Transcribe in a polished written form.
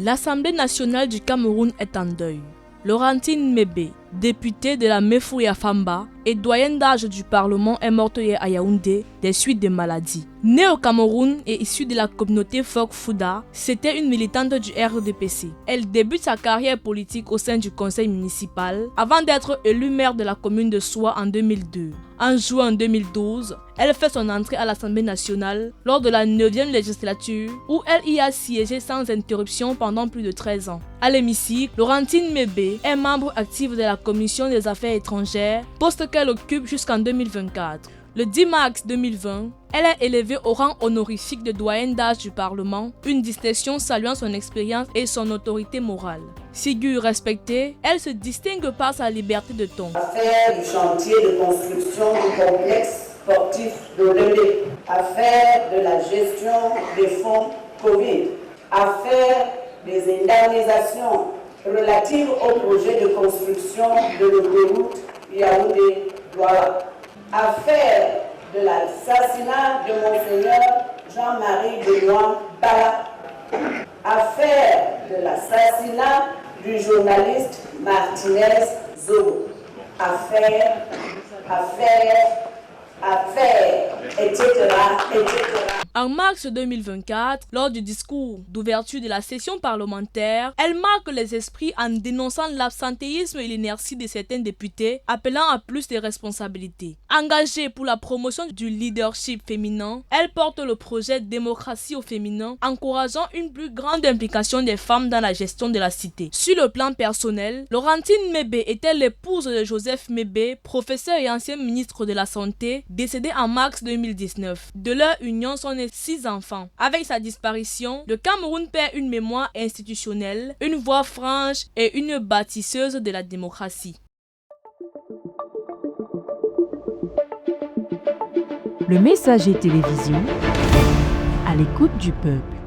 L'Assemblée nationale du Cameroun est en deuil. Laurentine Mébé, députée de la Mefouya-Famba et doyenne d'âge du Parlement, est morte hier à Yaoundé des suites de maladies. Née au Cameroun et issue de la communauté Fok Fouda, c'était une militante du RDPC. Elle débute sa carrière politique au sein du conseil municipal avant d'être élue maire de la commune de Soua en 2002. En juin 2012, elle fait son entrée à l'Assemblée nationale lors de la 9e législature où elle y a siégé sans interruption pendant plus de 13 ans. À l'hémicycle, Laurentine Mébé est membre active de la Commission des Affaires étrangères, poste qu'elle occupe jusqu'en 2024. Le 10 mars 2020, elle est élevée au rang honorifique de doyenne d'âge du Parlement, une distinction saluant son expérience et son autorité morale. Figure respectée, elle se distingue par sa liberté de ton. À faire du chantier de construction du complexe sportif de Lébé, à faire de la gestion des fonds Covid, à faire des indemnisations relatives au projet de construction de l'autoroute Yaoundé-Douala, à faire de l'assassinat de Monseigneur Jean-Marie Benoît Bala, à faire de l'assassinat du journaliste Martinez Zobo, à faire, etc., etc. En mars 2024, lors du discours d'ouverture de la session parlementaire, elle marque les esprits en dénonçant l'absentéisme et l'inertie de certains députés, appelant à plus de responsabilités. Engagée pour la promotion du leadership féminin, elle porte le projet Démocratie au féminin, encourageant une plus grande implication des femmes dans la gestion de la cité. Sur le plan personnel, Laurentine Mébé était l'épouse de Joseph Mébé, professeur et ancien ministre de la Santé, décédé en mars 2019. De leur union sont nés 6 enfants. Avec sa disparition, le Cameroun perd une mémoire institutionnelle, une voix franche et une bâtisseuse de la démocratie. Le Messager télévision à l'écoute du peuple.